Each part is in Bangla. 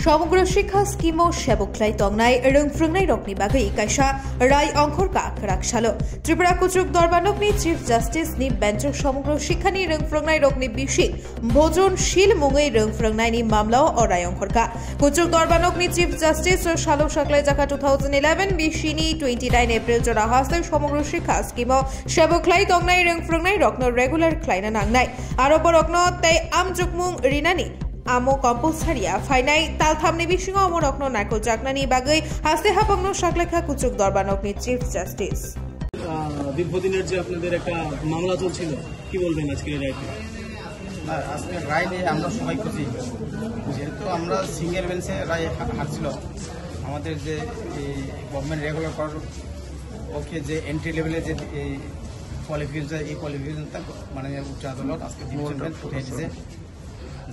সমগ্র শিক্ষা স্কিম ও সেবকলাই তংনাই রংফ্রংনাই রকনি বাগै কাইসা রায় अंखर काक राखसालो त्रिपुरा कुचुक दरबारनि चिफ जस्टिस नि बेंच समग्र शिक्षानि रंफ्रंनाय रकनि बिसि भोजनशील मुङै रंफ्रंनायनि मामलायाव अराय अंखरका कुचुक दरबारनि चिफ जस्टिस शालो सकलाई जाका 2011 बिसिनि 29 एप्रिल जरा हासै समग्र शिक्षा स्किम सेबकलाई तंनाय रंफ्रंनाय रकनो रेगुलार क्लाइना नांनाय आरो बरकनो तै आमजुकमुं रिनानि आमो कम्पलसारिया फाइनाय तालथामनि बिसिङाव आमो रकनो नायखौ जागनानि बागै हास्ते हाबांनो साकलेखा कुचुक दरबारनि चिफ जस्टिस দীর্ঘদিনের যে আপনাদের একটা মামলা চলছিল কি বলবেন আজকে রায়টি? আজকে রায় নিয়ে আমরা সবাই খুশি, যেহেতু আমরা সিঙ্গেল বেঞ্চে রায় হারছিল। আমাদের যে গভর্নমেন্ট রেগুলার করার পক্ষে যে এন্ট্রি লেভেলে যে কোয়ালিফিকেশন, এই কোয়ালিফিকেশনটা মানে উচ্চ আদালত আজকে ডিভিশন বেঞ্চ উঠে এসেছে,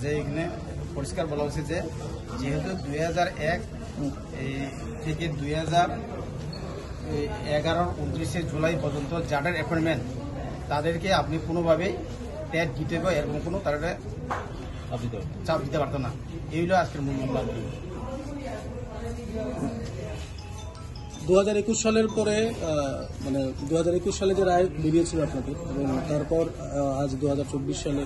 যে এখানে পরিষ্কার বলা হয়েছে যে যেহেতু 2001 থেকে 2011 জুলাই পর্যন্ত যাদের অ্যাপয়েন্টমেন্ট তাদেরকে আপনি কোনোভাবেই ট্যাগ দিতে হবে, এরকম কোনো তারা চাপ দিতে পারতো না। এই হলো আজকের মূল মামলা। 2021 সালের পরে মানে 2021 সালে যে রায় বেরিয়েছিল আপনাদের এবং তারপর আজ 2024 সালে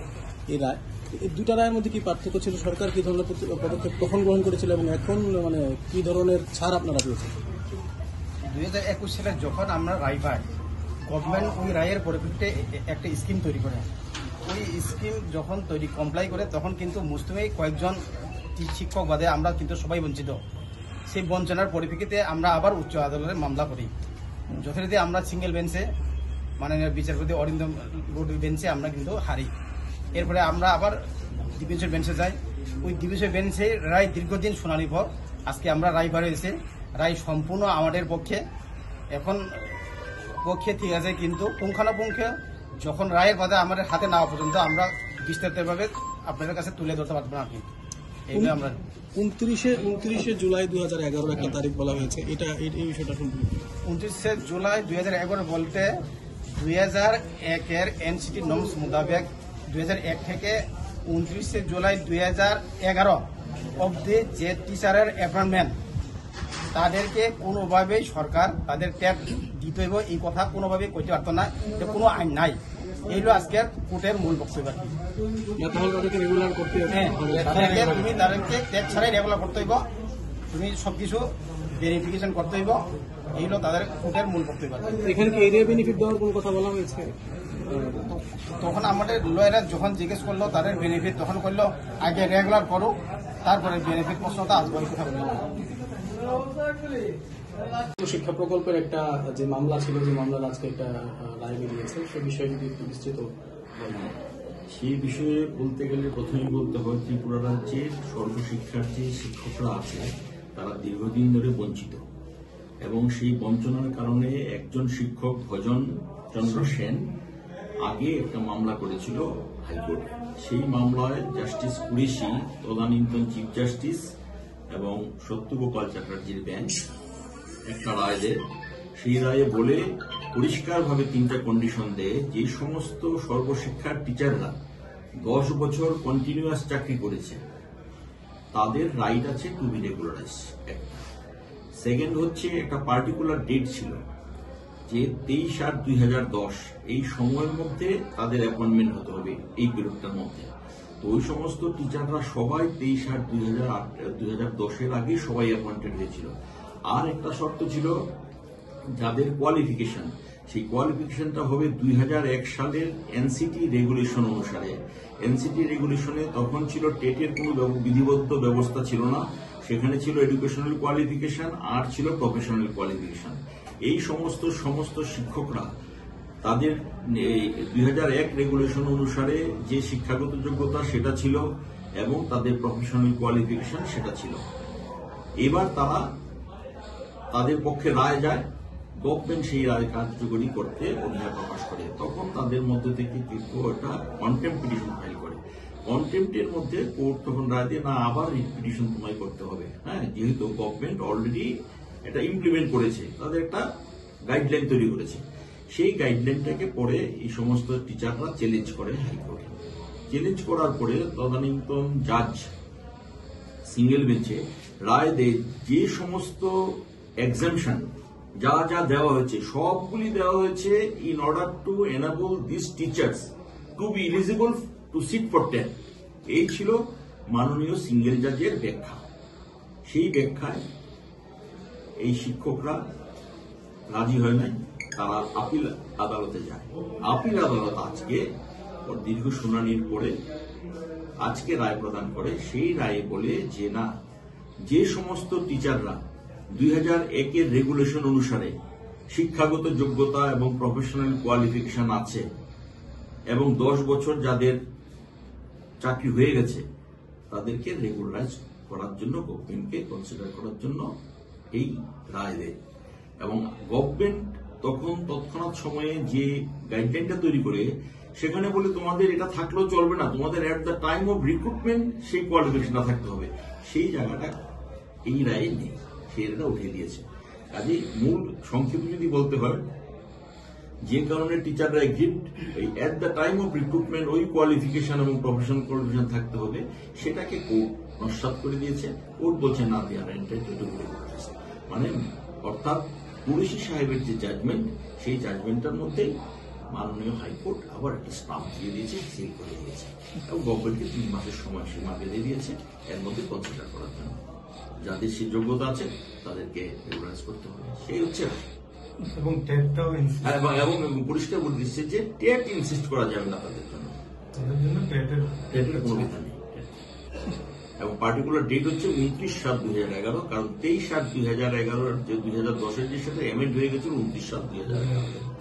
এই রায়, এই দুটা রায়ের মধ্যে কি পার্থক্য ছিল? সরকার কি ধরনের পদক্ষেপ তখন গ্রহণ করেছিল এবং এখন মানে কি ধরনের ছাড় আপনারা পেয়েছেন? 2021 সালে যখন আমরা রায় পাই, গভর্নমেন্ট ওই রায়ের পরিপ্রেক্ষিতে একটা স্কিম তৈরি করে। ওই স্কিম যখন কমপ্লাই করে তখন কিন্তু মুসলিমই কয়েকজন শিক্ষক বাদে আমরা কিন্তু সবাই বঞ্চিত। সেই বঞ্চনার পরিপ্রেক্ষিতে আমরা আবার উচ্চ আদালতে মামলা করি। যথারীতি আমরা সিঙ্গেল বেঞ্চে মাননীয় বিচারপতি অরিন্দম গগৈ বেঞ্চে আমরা কিন্তু হারি। এরপরে আমরা আবার ডিভিশন বেঞ্চে যাই। ওই ডিভিশন বেঞ্চে রায় দীর্ঘদিন শুনানির পর আজকে আমরা রায় বেরিয়েছে। রায় সম্পূর্ণ আমাদের পক্ষে, এখন পক্ষে ঠিক আছে, কিন্তু পুঙ্খানুপুঙ্খ যখন রায়ের বাদে আমাদের হাতে নেওয়া পর্যন্ত আমরা বিস্তারিতভাবে আপনাদের কাছে তুলে ধরতে পারবো না। আপনি এইভাবে আমরা 29 জুলাই 2011 একটা তারিখ বলা হয়েছে, এটা এই বিষয়টা শুনতে 29 জুলাই 2011 বলতে 2001 এর এনসিটি নর্মস মোতাবেক 2001 থেকে 29 জুলাই 2011 অবধি যে টিচারের অ্যাপয়েন্টমেন্ট তাদেরকে কোনোভাবেই সরকার তাদের ট্যাগ দিতে হইব এই কথা কোনোভাবেই কইতে পারতো না। এটা কোনো আইন নাই। এইগুলো আজকের কোর্টের মূল বক্তব্য। তুমি তাদেরকে ট্যাগ ছাড়াই রেগুলার করতে হইব, তুমি সবকিছু ভেরিফিকেশন করতে হইব, এইগুলো তাদের কোর্টের মূল বক্তব্য। এখানে কি এরিয়া বেনিফিট দেওয়ার কোনো কথা বলা হয়েছে? তখন আমাদের লয়াররা যখন জিজ্ঞেস করলো তাদের বেনিফিট, তখন করলো আগে রেগুলার করো, তারপরে বেনিফিট প্রশ্নটা আসবে কথা বললো। শিক্ষা প্রকল্পের একটা যে মামলা ছিল, যে মামলার আজকে একটা রায় বেরিয়েছে, সে বিষয়ে যদি একটু বিস্তৃত বলেন। সেই বিষয়ে বলতে গেলে প্রথমেই বলতে হয় ত্রিপুরা রাজ্যের সর্বশিক্ষার যে শিক্ষকরা আছে তারা দীর্ঘদিন ধরে বঞ্চিত, এবং সেই বঞ্চনার কারণে একজন শিক্ষক ভজন চন্দ্র সেন আগে একটা মামলা করেছিল হাইকোর্টে। সেই মামলায় জাস্টিস কুরেশি, তদানীন্তন চিফ জাস্টিস এবং সত্যগোপাল চ্যাটার্জির বেঞ্চ একটা রায় দেয়। সেই রায়ে বলে পরিষ্কারভাবে 3টা কন্ডিশন দেয়, যে সমস্ত সর্বশিক্ষার টিচাররা 10 বছর কন্টিনিউয়াস চাকরি করেছে তাদের রাইট আছে টু বি রেগুলারাইজ। সেকেন্ড হচ্ছে একটা পার্টিকুলার ডেট ছিল যে 23/8/2010 এই সময়ের মধ্যে তাদের অ্যাপয়েন্টমেন্ট হতে হবে, এই পিরিয়ডটার মধ্যে। তো ওই সমস্ত টিচাররা সবাই 23/8/2010 আগে সবাই অ্যাপয়েন্টেড হয়েছিল। আর একটা শর্ত ছিল যাদের কোয়ালিফিকেশন, সেই কোয়ালিফিকেশনটা হবে 2001 সালের এনসিটি রেগুলেশন অনুসারে। এনসিটি রেগুলেশনে তখন ছিল টেটের কোনো বিধিবদ্ধ ব্যবস্থা ছিল না, সেখানে ছিল এডুকেশনাল কোয়ালিফিকেশন আর ছিল প্রফেশনাল কোয়ালিফিকেশন। এই সমস্ত শিক্ষকরা তাদের 2001 রেগুলেশন অনুসারে যে শিক্ষাগত যোগ্যতা সেটা ছিল এবং তাদের প্রফেশনাল কোয়ালিফিকেশন সেটা ছিল। এবার তাদের পক্ষে রায় যায়, গভর্নমেন্ট সেই রায় কার্যকরী করতে অনীহা প্রকাশ করে। তখন তাদের মধ্যে থেকে কিন্তু একটা কন্টেম্পট পিটিশন ফাইল করে। কন্টেম্পটের মধ্যে কোর্ট তখন রায় দিয়ে, না আবার পিটিশন তোমায় করতে হবে, হ্যাঁ, যেহেতু গভর্নমেন্ট অলরেডি এটা ইমপ্লিমেন্ট করেছে, তাদের একটা গাইডলাইন তৈরি করেছে। সেই গাইডলাইনটাকে পরে এই সমস্ত টিচাররা চ্যালেঞ্জ করে হাইকোর্টে। চ্যালেঞ্জ করার পরে তদানীন্তন জাজ সিঙ্গেল বেঞ্চে রায় দেয় যে সমস্ত এক্সামশন যা যা দেওয়া হয়েছে সবগুলি দেওয়া হয়েছে in order to enable this teachers to be eligible to sit for 10। এই ছিল মাননীয় সিঙ্গেল জাজের ব্যাখ্যা। সেই ব্যাখ্যায় এই শিক্ষকরা রাজি হয় নাই, তারা আপিল আদালতে যায়। আপিল আদালত আজকে দীর্ঘ শুনানির পরে আজকে রায় প্রদান করে। সেই রায়ে বলে যে না, যে সমস্ত টিচাররা 2001-এর রেগুলেশন অনুসারে শিক্ষাগত যোগ্যতা এবং প্রফেশনাল কোয়ালিফিকেশন আছে এবং 10 বছর যাদের চাকরি হয়ে গেছে তাদেরকে রেগুলারাইজ করার জন্য গভর্নমেন্টকে কনসিডার করার জন্য এই রায় দেয়। এবং গভর্নমেন্ট তখন তৎক্ষণাৎ সময়ে যে গাইডলাইনটা তৈরি করে সেখানে বলে তোমাদের এটা থাকলেও চলবে না, তোমাদের at the time of recruitment সেই কোয়ালিফিকেশনটা থাকতে হবে। সেই জায়গাটা এই রায়ে নেই, সেটা উঠিয়ে দিয়েছে। কাজে মূল সংক্ষেপে যদি বলতে হয়, যে কারণে টিচাররা agreed at the time of recruitment ওই কোয়ালিফিকেশন এবং প্রফেশনাল কোয়ালিফিকেশন থাকতে হবে, সেটাকে কোর্ট নস্যাৎ করে দিয়েছে। কোর্ট বলছে না, দে আর এন্টাইটেলড টু রিক্রুটমেন্ট, মানে অর্থাৎ কুরেশি সাহেবের যে জাজমেন্ট, সেই জাজমেন্টের মধ্যেই মাননীয় হাইকোর্ট আবার একটা স্টাম্প দিয়ে দিয়েছে, সিল করে দিয়েছে এবং গভর্নমেন্টকে 3 মাসের সময়সীমা বেঁধে দিয়েছে এর মধ্যে কনসিডার করার জন্য। যাদের সেই যোগ্যতা আছে তাদেরকে রেগুলারাইজ করতে হবে, সেই হচ্ছে। এবং টেটটাও এবং পরিষ্কার বলে দিচ্ছে যে টেট ইনসিস্ট করা যাবে না তাদের জন্য, টেটের কোনো বিধান নেই। এবং পার্টিকুলার ডেট হচ্ছে 29/7/2011, কারণ 23/7/2011 যে 2010-এর যে সাথে এমেন্ড হয়ে গেছিল 29/7/2011।